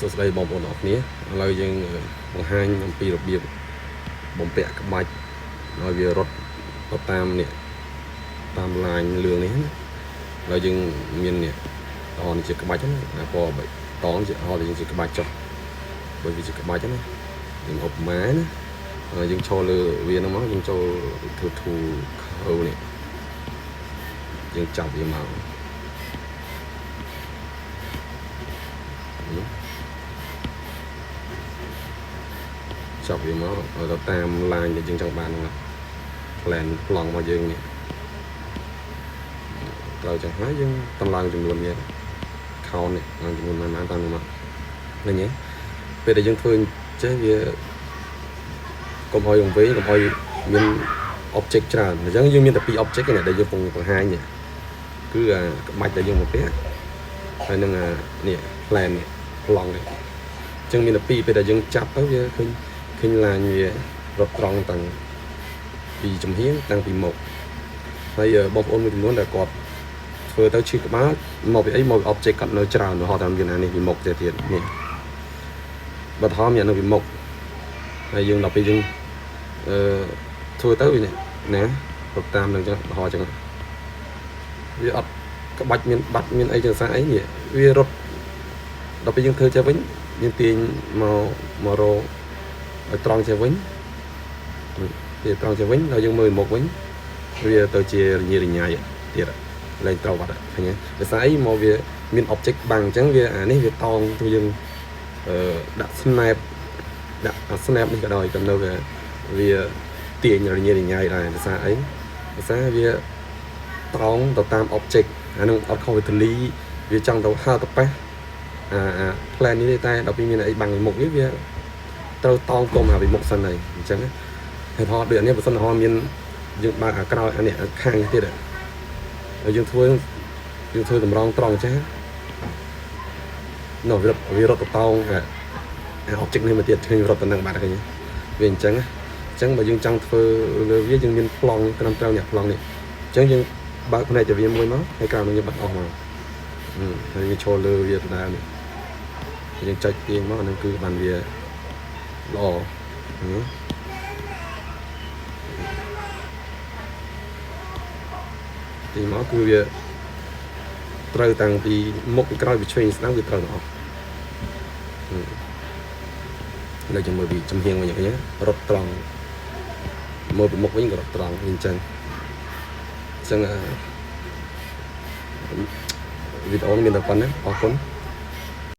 សួស្តីបងប្អូនអរគ្នាឥឡូវយើងបង្ហាញអំពីរបៀបបំពាក់ក្បាច់ឲ្យវារត់ទៅតាមនេះតាមឡាញលឿងនេះណាឥឡូវយើងមាននេះតនជាក្បាច់ណាពណ៌បៃតងជាយើងជាក្បាច់ចុះបើវាជាក្បាច់ណាយើងឧបមាណាយើងចូលលើវាហ្នឹងមកយើងចូលធូខើនេះយើងចាប់វាមកចាប់វាមកទៅតាមឡាញដែលយើងចង់បានហ្នឹងផ្លែនប្លង់មកយើងនេះត្រូវចឹងហើយយើងតម្លើងចំនួនវាខោននេះឡើងចំនួនប៉ុន្មានតាមមកឃើញទេពេលដែលយើងធ្វើចេះវាកុំឲ្យវង្វេងកុំឲ្យមាន object ច្រើនអញ្ចឹងយើងមានតែ2 object នេះដែលយើងបង្ហាញនេះគឺអាក្បាច់ដែលយើងបំពាក់ហើយនឹងនេះផ្លែននេះប្លង់នេះអញ្ចឹងមានតែ2ពេលដែលយើងចាប់ទៅវាឃើញឡាញវារត់ត្រង់តាំងពីចំហៀងតាំងពីមុខហើយបងប្អូនមួយចំនួនដែលគាត់ធ្វើទៅឈឺក្បាលមកពីអីមក object គាត់នៅច្រើនរហូតដល់មានអានេះពីមុខទៀតនេះបើថមយ៉ាងនៅពីមុខហើយយើងដល់ពេលយើងធ្វើទៅវាណាទៅតាមនឹងចឹងរហូតចឹងវាអត់ក្បាច់មានបាត់មានអីចឹងសារអីនេះវារត់ដល់ពេលយើងធ្វើចេះវិញយើងទាញមករកឲ្យត្រង់ចេះវិញវាត្រង់ចេះវិញហើយយើងមើលមុខវិញវាទៅជារញ៉េរញ៉ៃទៀតលែងត្រូវបាត់ឃើញទេដោយសារអីមកវាមាន object បាំងអញ្ចឹងវាអានេះវាតងទៅយើងដាក់ snap នេះក៏ដោយទៅនៅវាទាញរញ៉េរញ៉ៃដែរដោយសារអីដោយសារវាត្រង់ទៅតាម object អានឹងអត់ខុសវាទលីវាចង់ទៅហើទៅប៉ះplan នេះទេតែដល់ពេលមានអីបាំងមុខវាត្រូវតងគុំពីមុខសិនហើយអញ្ចឹងហើយថតដូចនេះបើសិនហោមានយើងបើកអាក្រោយអានេះខាងនេះទៀតហើយយើងធ្វើតម្រង់ត្រង់ចាស់នោះវារត់ទៅតងobject នេះមកទៀតឃើញរត់ទៅនឹងបាត់ឃើញវាអញ្ចឹងបើយើងចង់ធ្វើលើវាយើងមានប្លង់ត្រឹមត្រូវអ្នកប្លង់នេះអញ្ចឹងយើងបើកផ្នែកទៅវាមួយមកហើយក្រោយមកយើងបិទអស់មកហើយវាចូលលើវាដដែលនេះយើងចុចទាញមកអានឹងគឺបានវាល្អទីមកគឺវាត្រូវតាំងពីមុខពីក្រោយពីឆ្វេងស្ដាំវាត្រូវទាំងអស់នៅជាមួយពីចំហៀងវិញឃើញរត់ត្រង់មើលពីមុខវិញក៏រត់ត្រង់អញ្ចឹងវីដេអូនេះមានតែប៉ុណ្ណេះអរគុណ